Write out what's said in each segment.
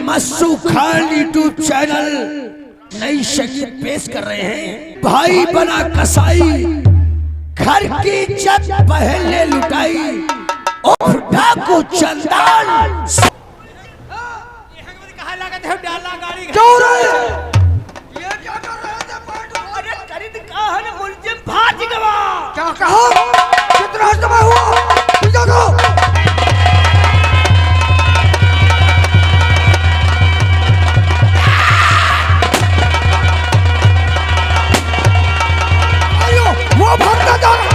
मस्सू Khan YouTube channel नई संगीत पेश कर रहे हैं। भाई बना कसाई घर की इज्जत पहले लुटाई और डाकू चंदन क्या कहा? कितना समय हुआ? वो भागता जा रहा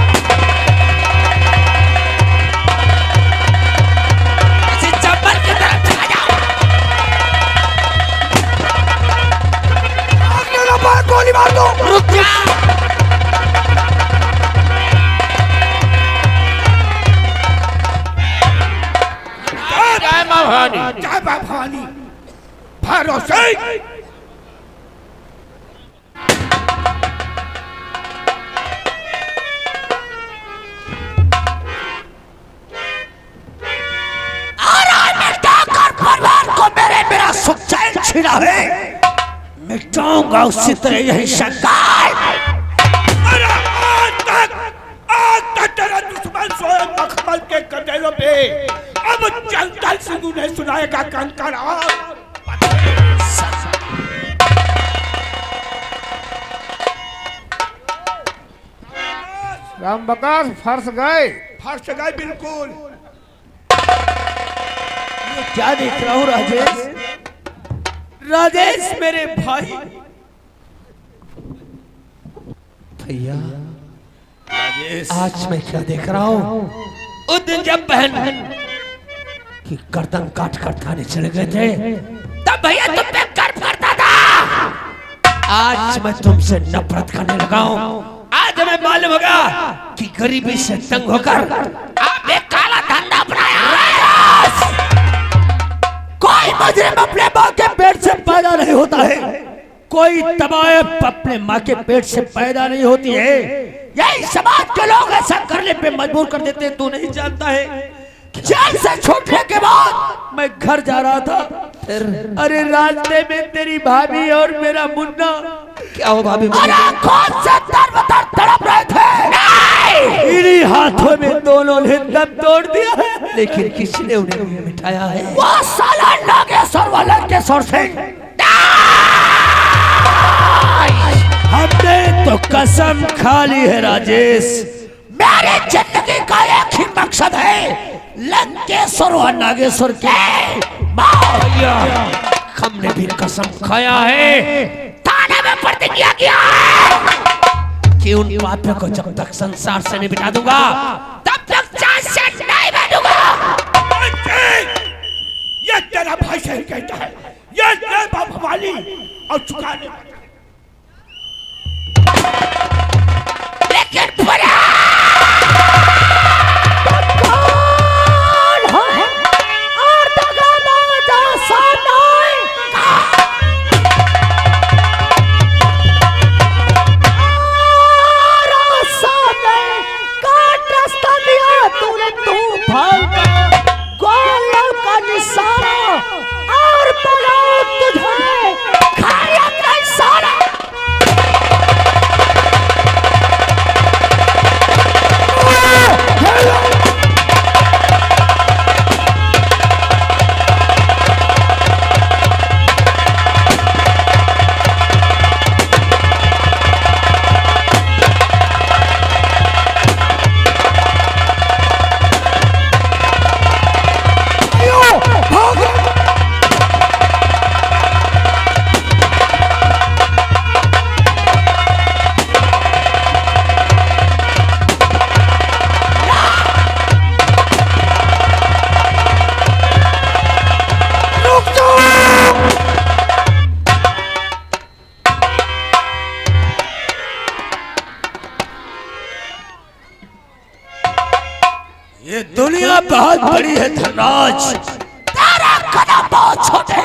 चंबल की तरफ चला जाओ। भागने ना पाए, गोली मार दो। रुक जा। जय मां भवानी, जय मां भवानी। भैरव सिंह छीना है, मिटाऊंगा उसी तरह यही शंकर। आज तक तेरा दुश्मन सोए मखमल के कटेलों पे, अब चंदन सिंह ने सुनाएगा कंकड़। राम बकार फर्श गए बिल्कुल। क्या देख रहा हूँ राजेश? राजेश मेरे भाई भैया, आज मैं क्या देख रहा हूँ? उस दिन जब बहन की गर्दन काट कर थाने चले गए थे, तब भैया तुम पे गर्व करता था। आज मैं तुमसे नफरत करने लगा हूँ। आज हमें मालूम होगा कि गरीबी से तंग होकर आप एक काला धंधा अपनाया है। कोई मुजरिम अपने माँ के पेट से पैदा नहीं होता है, कोई तबाह अपने माँ के पेट से पैदा नहीं होती है। यही समाज के लोग ऐसा करने पे मजबूर कर देते हैं। तू नहीं जानता है, जेल से छूटने के बाद मैं घर जा रहा था, अरे रास्ते में तेरी भाभी और मेरा मुन्ना क्या हो भाभी आंखों से दर-बदर तड़प रहे थे। इन्हीं हाथों में दोनों ने दम तोड़ दिया है, लेकिन किसी ने उन्हें मिटाया है। वो साला नागेश्वर वाला केशर सिंह। हमने तो कसम खा ली है राजेश, मेरे जिंदगी का एक ही मकसद है, लंकेश्वर और नागेश्वर के भैया। हमने भी कसम खाया है, थाने में प्रतिज्ञा किया है कि उन पापियों को जब तक संसार से नहीं बिठा दूंगा, तब तक चांद से नहीं बैठूंगा। ये तेरा भाई सही कहता है, ये जय मां भवानी और चुकाने लेकिन बुरा ये दुनिया बहुत बड़ी है धनराज, तेरा कदम बहुत छोटे।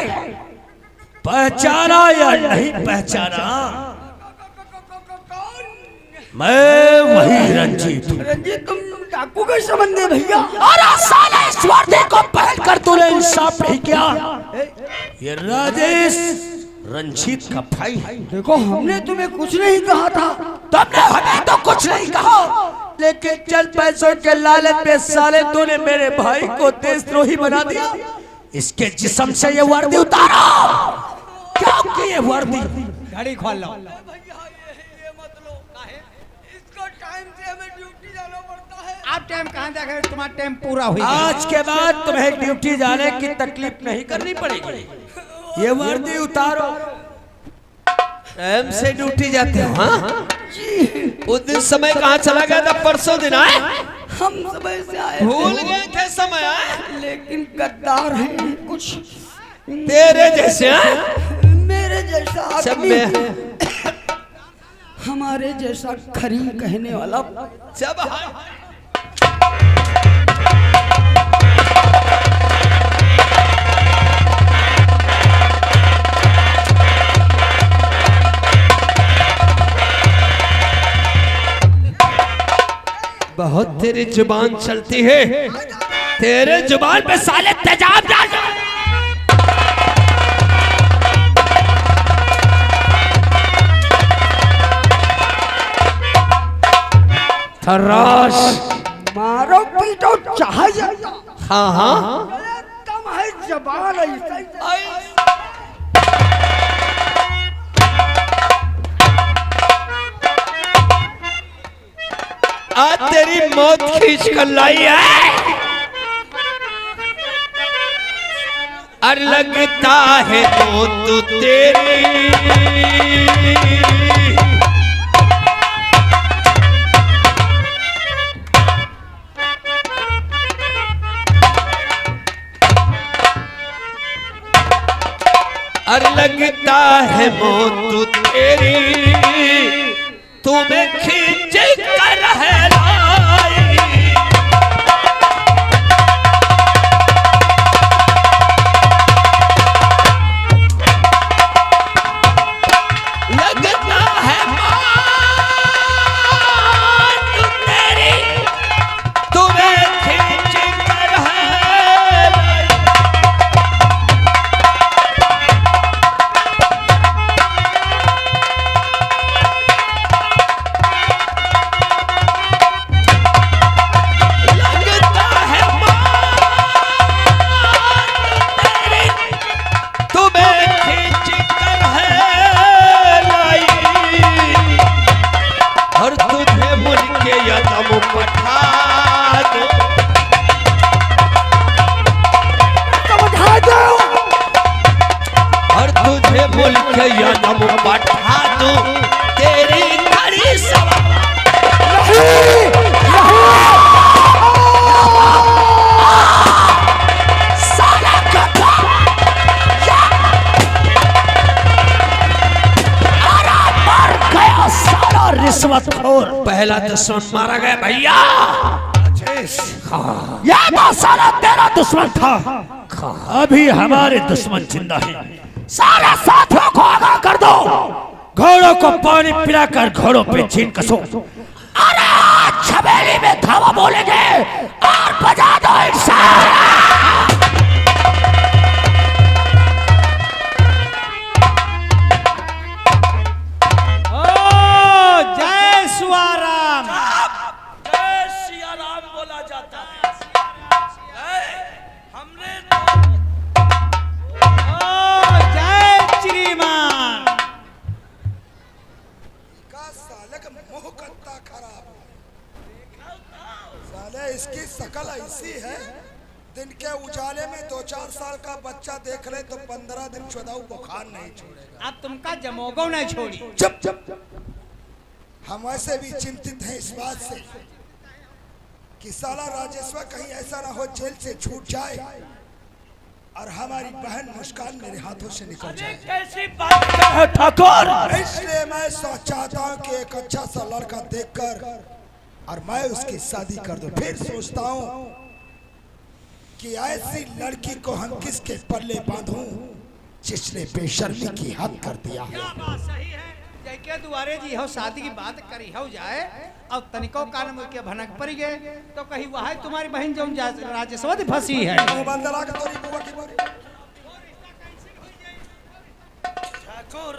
पहचाना या नहीं पहचाना, मैं वही रंजीत हूँ। रंजीत तुम डाकू के संबंध है भैया? अरे साले ईश्वर वर्दी को पहनकर तूने इंसाफ नहीं किया। ये राजेश रंजीत का भाई है। देखो हमने तुम्हें कुछ नहीं कहा था। तुमने हमें तो कुछ नहीं कहा, लेकिन चंद पैसों के लालच में साले तूने मेरे भाई को देशद्रोही बना दिया। इसके जिस्म से ये वर्दी उतारो। क्या की ये वर्दी? गाड़ी खोल लो। आप टाइम कहाँ जाकर तुम्हारा टाइम पूरा हुआ। आज के बाद तुम्हें ड्यूटी जाने की तकलीफ नहीं करनी पड़ेगी। ये वर्दी उतारो। टाइम से ड्यूटी जाते हो? हाँ उस दिन समय कहाँ चला गया था? परसों दिन आए हम समय से आए भूल गए थे समय आए। लेकिन गद्दार हैं कुछ तेरे जैसे मेरे जैसा सब आदमी, में हमारे जैसा खरी कहने वाला सब बहुत तेरी जुबान चलती है। तेरे जुबान पे साले तेजाब डाल दो। थर्राश मारो पीटो चाहे। हाँ हाँ कम है जबान ऐसा। आज तेरी मौत खींच कर लाई है। और लगता है तो तू तेरी और लगता है मौत तेरी तुम्हें खींच कर है लाई। लगता है मौत तेरी तुम्हें खींच कर है लाई। यदम पठा दूं तेरी घड़ी सवा। साला गधा मर गया साला रिश्वतखोर। पहला दुश्मन मारा गया भैया। यह तो साला तेरा दुश्मन था। अभी हमारे दुश्मन जिंदा है। सारे साथियों को आगाह कर दो। घोड़ों को पानी पिलाकर घोड़ों पे छीन कसो। अरे आज छबेली में धावा बोलेंगे और बजा दो इंसान। ओ जय सियाराम। जय सिया राम बोला जाता है। हमने श्रीमान का साले का मुंह कत्ता खराब। साले इसकी शकल ऐसी है, दिन के उजाले में 2-4 साल का बच्चा देख ले तो 15 दिन चौदाऊ बुखार नहीं छोड़ेगा। अब तुमका जमोगो नहीं छोड़ी। चुप चुप। हम वैसे भी चिंतित हैं इस बात से कि साला राजेश्वर कहीं ऐसा ना हो जेल से छूट जाए और हमारी बहन मुस्कान मेरे हाथों से निकल जाए। कैसी बात कर रहे ठाकुर? इसलिए मैं चाहता हूँ कि एक अच्छा सा लड़का देखकर और मैं उसकी शादी कर दूं। फिर सोचता हूँ कि ऐसी लड़की को हम किसके पल्ले बांधूं जिसने बेशर्मी की हद कर दिया। जैके दुआरे जी हो शादी की बात करी हो जाए और तनिको कान में के भनक पड़ गए तो कहीं वह तुम्हारी बहन जो राजेश्वरी फंसी है। ठाकुर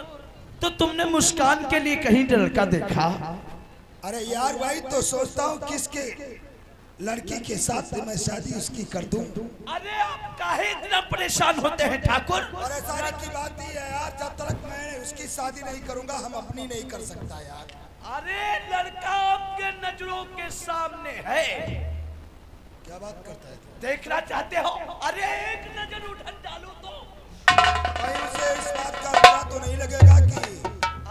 तो तुमने मुस्कान के लिए कहीं लड़का देखा? अरे यार भाई तो सोचता हूँ किसके लड़की के साथ मैं शादी उसकी कर दूं। अरे आप काहे इतना परेशान होते हैं ठाकुर? परेशानी की बात ही है यार, जब तक मैं उसकी शादी नहीं करूंगा हम अपनी नहीं कर सकता यार। अरे लड़का आपके नजरों के सामने है। क्या बात करता है तू? देखना चाहते हो? अरे एक नजर उठन डालो तो कहीं उसे इस बात का बुरा तो नहीं लगेगा कि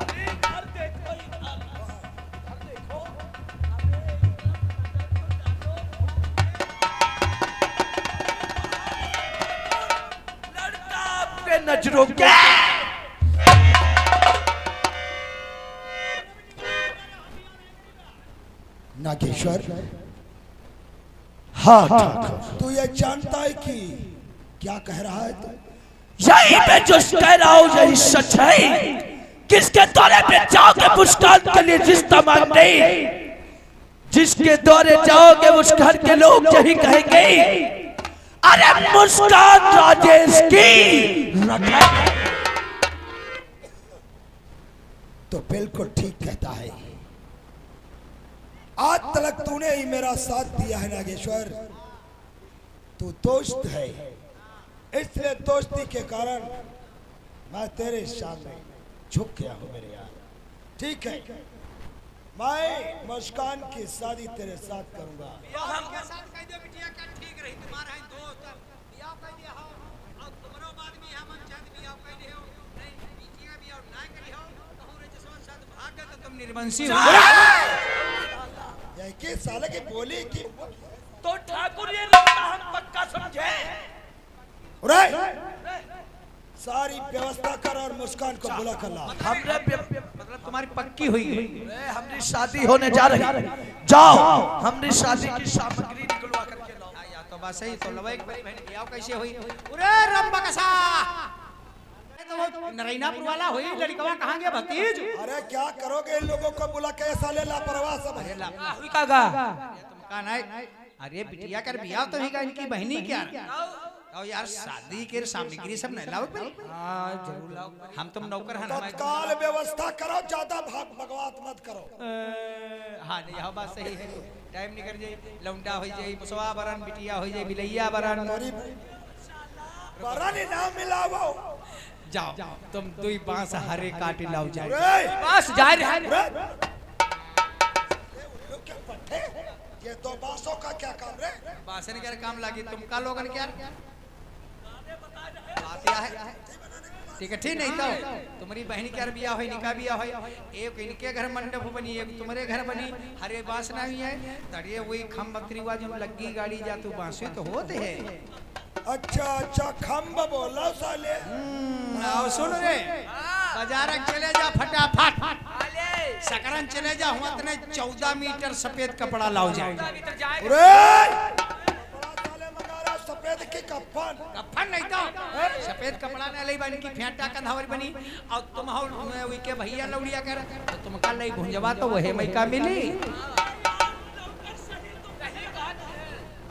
अरे घर देखो, घर देखो। लड़का आपके नजरों के नागेश्वर, हाँ ठाकुर तू ये जानता है कि क्या कह रहा है तू? यही मैं जो कह रहा हूँ यही सच है। किसके दौरे पे जाओगे मुस्कान के लिए रिश्ता मांगने, जिसके दौरे जाओगे उस घर के लोग यही कहेंगे अरे मुस्कान राजेश की रखा। तो बिल्कुल ठीक कहता है। आज तक तूने ही मेरा साथ दिया है नागेश्वर। तू दोस्त है, इसलिए दोस्ती के कारण मैं तेरे सामने झुक गया हूँ मेरे यार। ठीक है, मैं मुस्कान की शादी तेरे साथ करूंगा। के साथ कह दो बिटिया का ठीक रही तुम्हारा है दोस्त बियाह कह दिया हो और तुम्हारो बाद में हम चाहत बियाह कह दे हो नहीं बिटिया बियाह ना करी हो कहूं राजेश्वर साथ भाग तो तुम निर्वंशी हो। यह के साले की बोली की तो ठाकुर ये लगता हम पक्का समझे। सारी व्यवस्था कर और मुस्कान को बुला कर ला। मतलब तुम्हारी पक्की हुई है। हमारी शादी होने जा रही है, जाओ हमारी शादी की सामग्री निकलवा करके लाओ। या तो बस सही तो लवे बहन बियाह कैसे हुई? अरे रंबकसा तो नरैनापुर वाला हुई लड़कवा कहां गया भतीज? अरे क्या करोगे इन लोगों को बुला के साले लापरवाह सब है। हुई कागा तुम का नहीं। अरे बिटिया कर बियाह तो ही का इनकी बहनी क्या और यार शादी के सामग्री सब नहीं लाओ भाई। हां जरूर लाओ, हम तुम नौकर हैं तत्काल व्यवस्था करो, ज्यादा भाग भगवात मत करो। हां नहीं यह बात सही है। टाइम निकल जाए लौंडा हो जाए मुसवा बरन बिटिया हो जाए बिलैया बरन बरन नाम मिलाओ। जाओ तुम दुई बांस हरे काट लाओ जाए बांस जा रहे ये दो बांसों का क्या काम रे? बांसन के काम लगी तुम का लोगन क्या बात है? ठीक है ठीक नहीं तो तुम्हारी बहन के बियाह हो निका बियाह हो एक इनके घर मंडप बनी एक तुम्हारे घर बनी हरे बांस ना भी है तड़िए वही खम बकरी हुआ जो लगी गाड़ी जा तू बांसुई तो होते है। अच्छा अच्छा खम्ब बोला साले। आओ सुन रे बाजार चले जा फटाफट सकरन चले जा हुआ तने 14 मीटर सफेद कपड़ा लाओ जाए। सफेद की कफन कफन नहीं तो सफेद कपड़ा ने लई बनी की फेंटा कंधावर बनी और तुम हो वी के भैया लौड़िया कर तो तुम का लई भुंजवा तो वहे मई का मिली।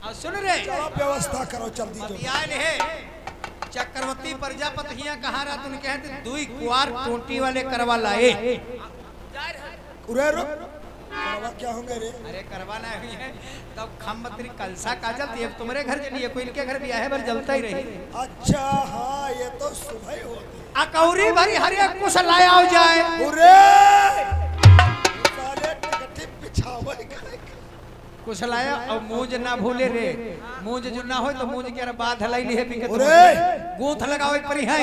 और सुन रे चलो व्यवस्था करो जल्दी जो यार है चक्रवर्ती प्रजापति हिया कहां रहा तुम कहते दुई कुआर टोटी वाले करवा लाए। उरे रुक करवा क्या होंगे रे? अरे करवाना हुई है तब खम्बत्री कलसा काजल एक तुम्हारे घर चलिए कोई इनके घर भी है पर जलता ही रही। अच्छा हाँ ये तो सुबह ही होती। अकौरी भरी हरे कुछ लाया हो जाए। उरे साले टिकटी पिछावा कुछ लाया और मूंज ना भूले रे मूंज जो ना हो तो मूंज के बाद हलाई लिए पिके गूंथ लगावे परी है।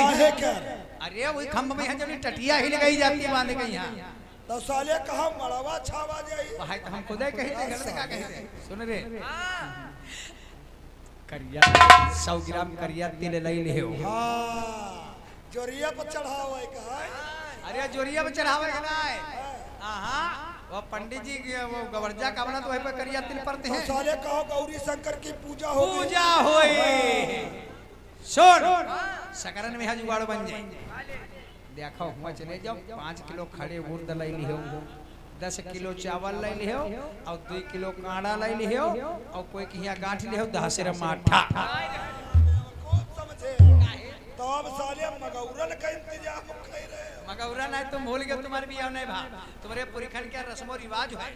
अरे वही खम्भ में जब टटिया ही लगाई जाती है बांध के यहाँ तो साले कहा मड़वा छावा जाई भाई तो हम खुदे कहे थे गलत का कहे थे। सुन रे करिया 100 ग्राम करिया तिल लई ले हो। हां जोरिया पर चढ़ावा है कहा। अरे जोरिया पे चढ़ावे है ना हां वो पंडित जी वो गवर्जा का बना तो वहीं पे करिया तिल पड़ते हैं। तो साले कहो गौरी शंकर की पूजा हो पूजा होई। सुन सकरन में जुगाड़ बन जाए देखो हुआ चले जाओ 5 किलो खड़े उर्द ले लियो 10 किलो चावल ले लियो और 2 किलो कांड़ा ले लियो और कोई कहिया गांठ लियो 10 रे माठा तो अब साले मगौरन का इंतजाम कर रहे हो। मगौरा नहीं तुम भूल गए तुम्हारे बियाह नहीं भा तुम्हारे पुरखन के रस्मो रिवाज है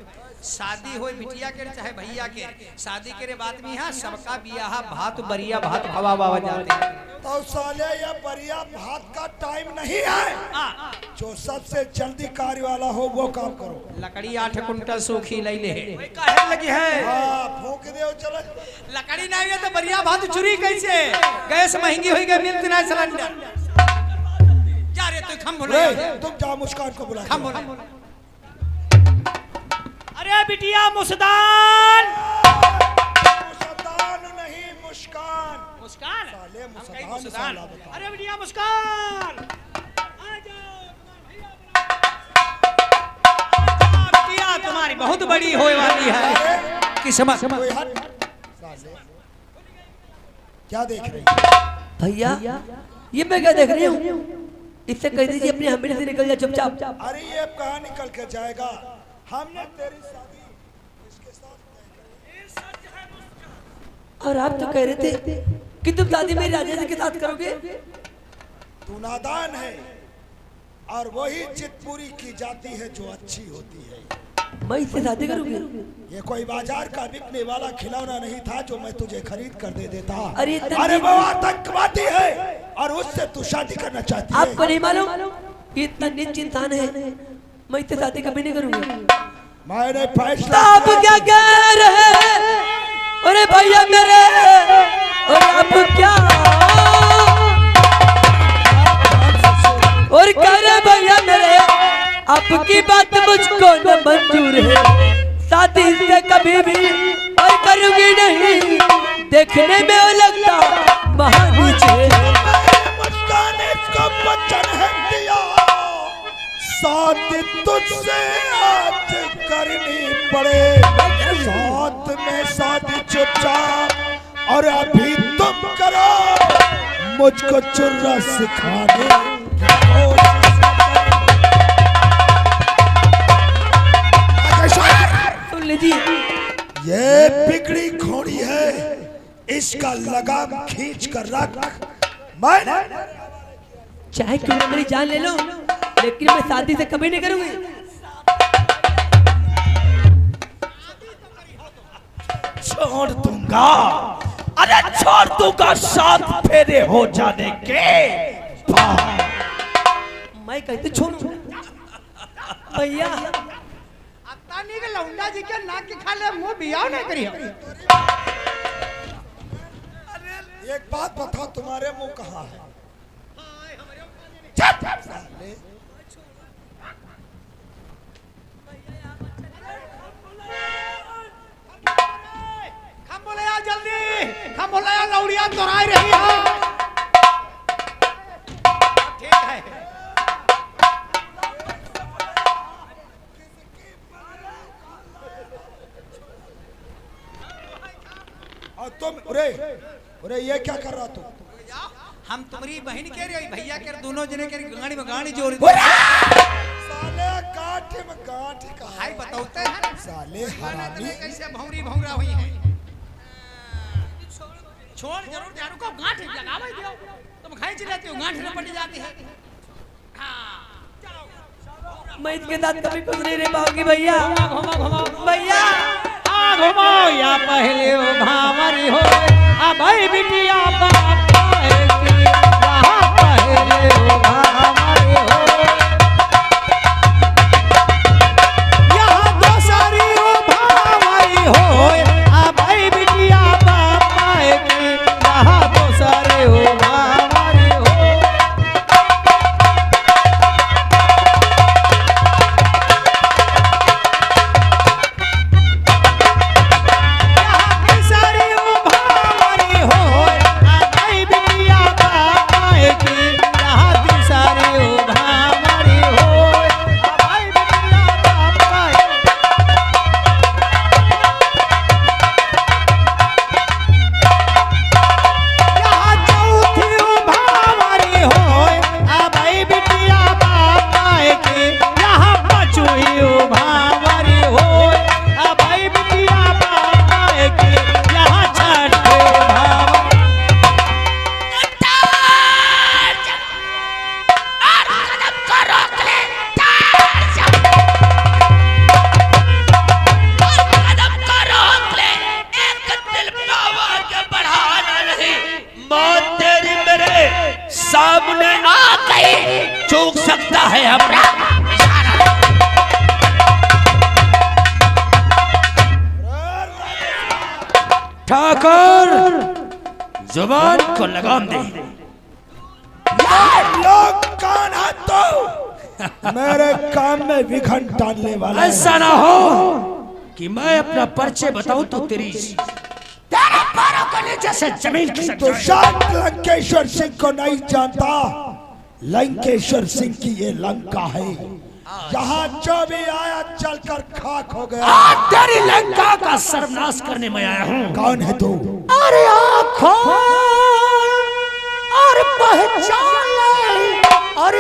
शादी हो बिटिया के चाहे भैया के शादी के बात में है सबका बियाह भात बरिया भात हवा बाबा जाते तो साले ये बढ़िया भात का टाइम नहीं है। जो सबसे जल्दी कार्य वाला हो वो काम करो। लकड़ी 8 कुंटल सूखी ले ले काहे लगी है हाँ फूंक दे चलो। लकड़ी नहीं है तो बरिया भात चुरी कैसे गैस महंगी हुई गई मिलती ना सिलेंडर जा रे तू खम बोले तुम जाओ मुस्कान को बुला खम बोले अरे बिटिया मुस्कान मुस्कान नहीं मुस्कान मुस्कान साले मुस्कान मुस्कान साला बता। अरे बिटिया मुस्कान बिटिया तुम्हारी बहुत बड़ी होने वाली है किस्मत कोई हट साले क्या देख रही भैया ये मैं क्या देख रही हूँ इससे कह दीजिए अपनी हमें से निकल जा चुपचाप। अरे ये कहाँ निकल के जाएगा। हमने तेरी शादी इसके साथ और आप तो कह रहे थे कि तुम शादी मेरी राजेश के साथ करोगे। तू नादान है और वही चित पूरी की जाती है जो अच्छी होती है। मैं इससे शादी करूंगी। ये कोई बाजार का बिकने वाला खिलौना नहीं था जो मैं तुझे खरीद कर दे देता। अरे वो आतंकवादी है और उससे तू शादी करना चाहती है। आपको नहीं मालूम कि इतना नीच इंसान है। मैं इससे शादी कभी नहीं करूंगा। मैंने फैसला आप क्या कह रहे हैं? अरे भैया मेरे और आप क्या और कह रहे भैया मेरे आपकी बात मुझको न मंजूर है। शादी से कभी भी और करूंगी नहीं। देखने में वो लगता महानीच है। मुस्कान इसको वचन है दिया शादी तुझसे आज करनी पड़े। साथ में शादी चुपचाप और अभी तुम करो मुझको चुर्रा सिखाने सुन लीजिए ये बिगड़ी घोड़ी है इसका लगाम खींच कर रख। मैं चाहे क्यों ना मेरी जान ले लो लेकिन मैं शादी से कभी नहीं करूंगी। छोड़ दूंगा। अरे छोड़ दूंगा 7 फेरे हो जाने के बाद। मैं कहते छोड़ू भैया तानी के लौंडा जी के नाक के खाले मुंह बियाह नहीं करियो। एक बात बताओ तुम्हारे मुंह कहाँ है? साले। खम बोले यार जल्दी खम बोले यार लौड़िया दोहराई रही है। ठीक है और तुम अरे ये क्या कर रहा तू? हम तुम्हारी बहन के रही भैया के दोनों जने के गाड़ी में गाड़ी जोड़ साले गांठी में गांठी का हाय बताते हैं साले हरामी। कैसे भौरी भौरा हुई है। छोड़ जरूर झाड़ू को गांठ लगावे दियो तुम खींच लेती हो गांठ न पड़ जाती है। मैं इसके साथ कभी कुछ नहीं रह पाऊंगी भैया। भैया घुमो या पहले हो भावरी हो आ भाई बिटिया बाप पहले हो भावरी हो यहाँ दोसरी हो भावरी हो आ भाई बिटिया बाप यहाँ दोसरी हो भावरी हो। सारी हो भावरी हो मौत तेरी मेरे सामने आ गई, चूक सकता है हमरा। ठाकुर जुबान को लगाम दे। लोग कौन है तो मेरे काम में विघन डालने वाला? ऐसा ना हो कि मैं अपना परिचय बताऊं तो तेरे पैरों के नीचे से जमीन खिसक तो जाए। शायद लंकेश्वर सिंह को नहीं जानता। लंकेश्वर सिंह की ये लंका है, यहाँ जो भी आया चलकर खाक हो गया। आज तेरी लंका का सर्वनाश करने में आया हूँ। कौन है तू? अरे आँखों और पहचान और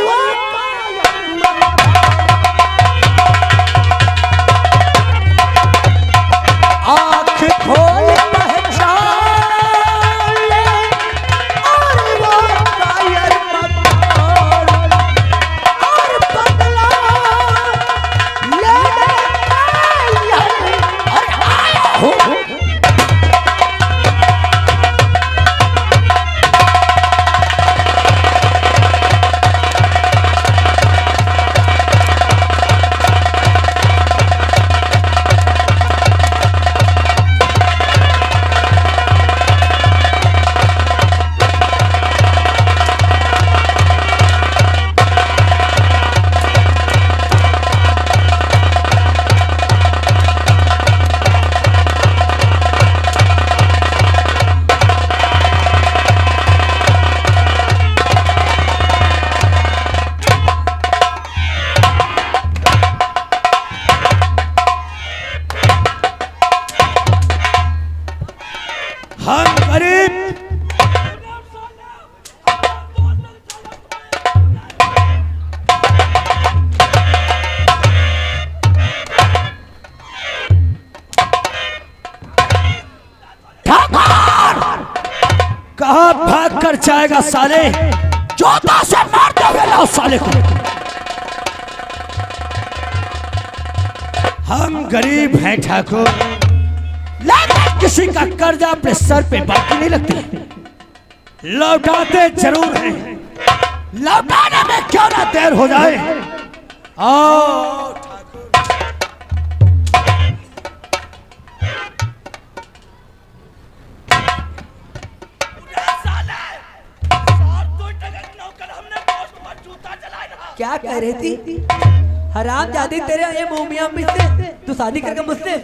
आँख खोल पहचान ले और वो कायर मत और बदला लेने और आया हूँ। हम गरीब कहाँ भाग कर जाएगा साले? जोता से मारते हुए लाओ साले को। हम गरीब हैं ठाकुर, लेकिन किसी का कर्जा अपने सर पे बाकी नहीं लगती। लौटाते जरूर हैं, लौटाने में क्यों ना देर हो जाए। आओ क्या कह रही थी? हराम जादी तेरे ये मोमिया मुझसे तू शादी करके मुझसे।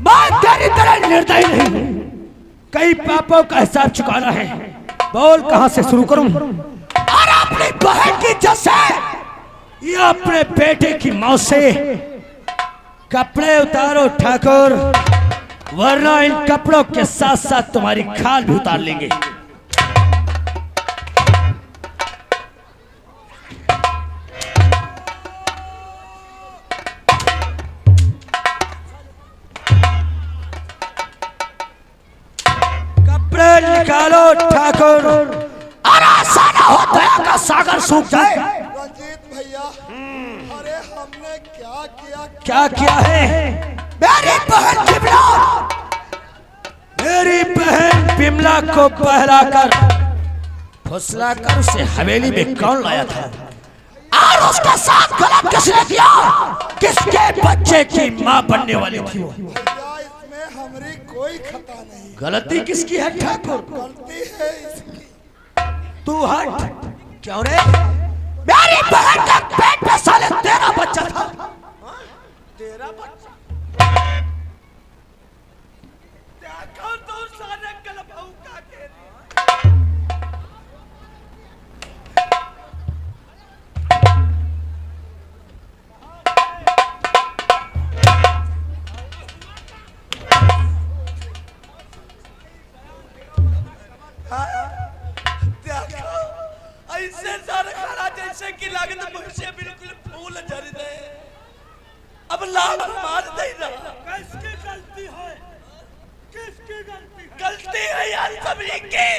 मैं तेरी तरह निर्दयी नहीं, कई पापों का हिसाब चुकाना है। बोल कहां से शुरू करूं? और अपनी बहन की इज्जत से या अपने बेटे की मौत से? कपड़े उतारो ठाकुर, वरना इन कपड़ों के साथ साथ तुम्हारी खाल भी उतार लेंगे। कपड़े निकालो ठाकुर, और ऐसा ना हो दया का सागर सूख जाए। रंजीत भैया, अरे हमने क्या किया है? मेरी बहन बिमला, मेरी बहन बिमला को बहलाकर फुसलाकर उसे हवेली में कौन लाया था? और उसके साथ गलत किसने किया? किसके बच्चे की मां बनने वाली थी वो? इसमें हमारी कोई खता नहीं। गलती किसकी है ठाकुर? गलती है इसकी। तू हट। क्यों रे? मेरी बहन के पेट में साले तेरा बच्चा था। तेरा बच्चा? देखो तो सारे गलभाऊ का के ऐसे सारे खाना जैसे कि लागत मुझसे बिल्कुल फूल झड़ रहे। अब लाभ मार दे ना। किसकी गलती है? किसकी गलती है? गलती है यार सभी की।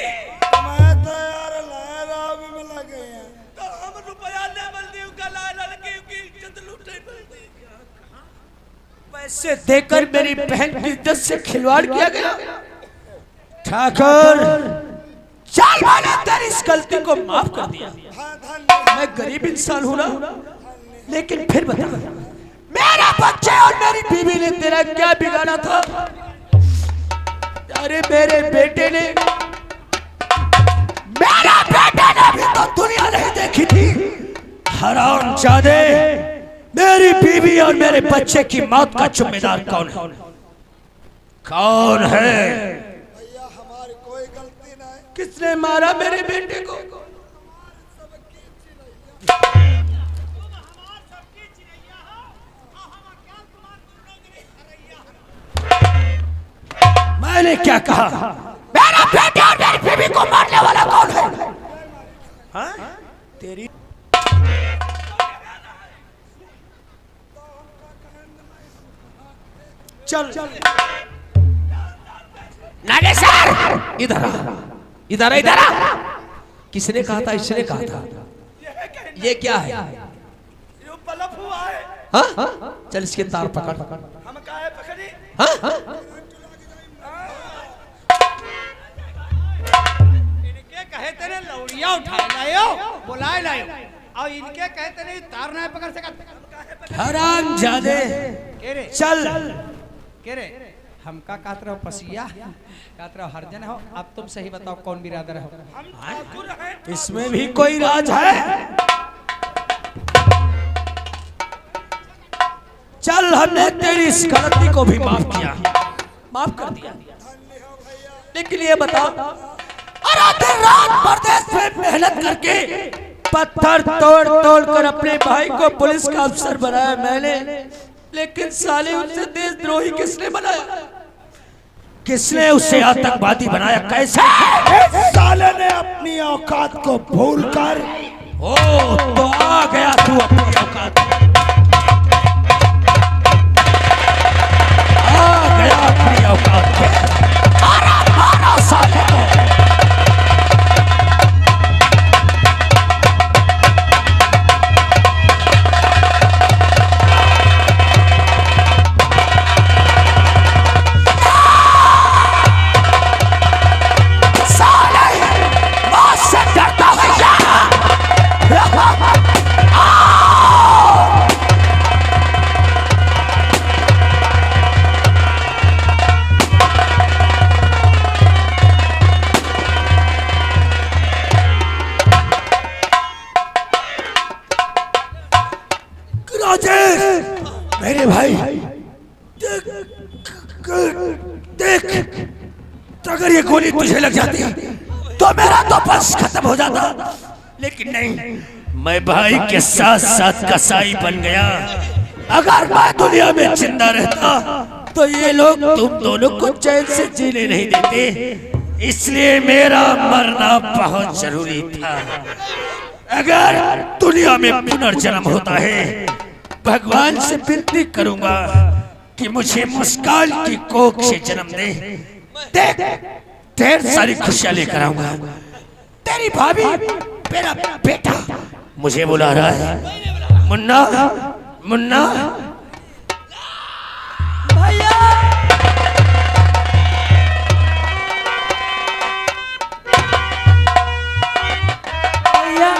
मैं तो यार लहरा में लगे हैं। तो हम रुपया ले बल्दी का लाल लड़की की इज्जत लूटे बल्दी। पैसे देकर मेरी बहन की इज्जत से खिलवाड़ किया गया। ठाकुर चल, मैंने तेरी इस गलती को माफ कर दिया। मैं गरीब इंसान हूं ना, लेकिन फिर बता, मेरा बच्चे और मेरी बीवी ने तेरा क्या बिगाड़ा था? अरे मेरे बेटे ने भी तो दुनिया नहीं देखी थी। हरामजादे, मेरी बीवी और मेरे बच्चे की मौत का जिम्मेदार कौन है? कौन है? भैया हमारी कोई गलती नहीं। किसने मारा मेरे बेटे को? मैंने क्या कहा? मेरा बेटे और मेरी बीवी को मारने वाला कौन है? हाँ? तेरी चल नागेश्वर, इधर आ, इधर इधर आ। किसने कहा था? इसने कहा था। ये क्या है? ये बल्ब हुआ है। हाँ? चल इसके तार पकड़। हम काहे पकड़ी? हाँ? इनके कहे तेरे लौड़िया उठाए लायो, बुलाए लायो, और इनके कहे तेरे तार ना पकड़ सका। हरामजादे, चल। के रे हमका कात रहो पसिया, कात रहो हरजन हो। अब तुम सही बताओ कौन बिरादर हो? हम ठाकुर हैं। इसमें भी कोई राज है? चल, हमने तेरी इस गलती को भी माफ किया, माफ कर दिया। लेकिन ये बता, अरे दिन रात परदेश में मेहनत करके पत्थर तोड़ तोड़ कर अपने भाई को पुलिस का अफसर बनाया मैंने, लेकिन साले उसे देशद्रोही किसने बनाया? किसने उसे आतंकवादी बनाया? कैसे? साले ने अपनी औकात को भूलकर। ओ, तो आ गया तू अपनी औकात, आ गया अपनी औकात पे। मारा साले को। मेरे भाई देख, अगर ये गोली तुझे लग जाती तो मेरा तो बस खत्म हो जाता, लेकिन नहीं, मैं भाई के साथ साथ कसाई बन गया। अगर मैं दुनिया में जिंदा रहता तो ये लोग तुम दोनों को चैन से जीने नहीं देते, इसलिए मेरा मरना बहुत जरूरी था। अगर दुनिया में पुनर्जन्म होता है, भगवान से विनती करूंगा कि मुझे मुस्कान की कोख से जन्म दे। देख, ढेर सारी खुशियां लेकर आऊंगा। तेरी भाभी, मेरा बेटा मुझे बुला रहा है। मुन्ना, मुन्ना भैया, भैया,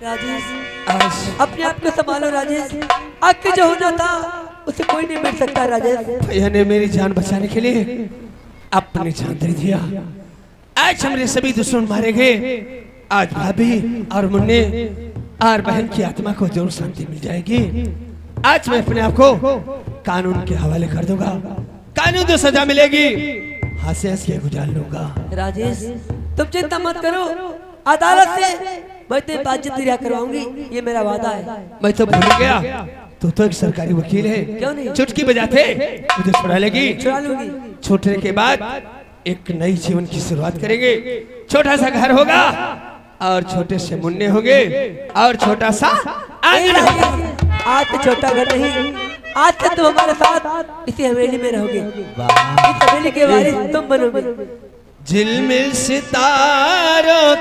राजेश, अपने आप को संभालो राजेश। आगे जो होना था उसे कोई नहीं मिल सकता राजेश। भैया ने मेरी जान बचाने के लिए अपनी जान दे दिया। आज हमारे सभी दुश्मन मारे गए। आज भाभी और मुन्ने और बहन की आत्मा को जरूर शांति मिल जाएगी। आज मैं अपने आप को कानून के हवाले कर दूंगा। कानून जो सजा मिलेगी हाथ से हंस के गुजार लूंगा। राजेश, तुम चिंता मत करो, अदालत से मैं तेरी बातचीत रिहा करवाऊंगी, ये मेरा वादा है। मैं तो भूल गया, तू तो एक सरकारी वकील है। क्यों नहीं? चुटकी बजाते मुझे छुड़ा लेगी। छुड़ा लूंगी। छूटने के बाद एक नई जीवन की शुरुआत करेंगे। छोटा सा घर होगा और छोटे से मुन्ने होंगे और छोटा सा आंगन होगा। आज तो छोटा घर नहीं, आज से तुम हमारे साथ इसी हवेली में रहोगे। इस हवेली के वारिस तुम बनोगे। झिलमिल सितारों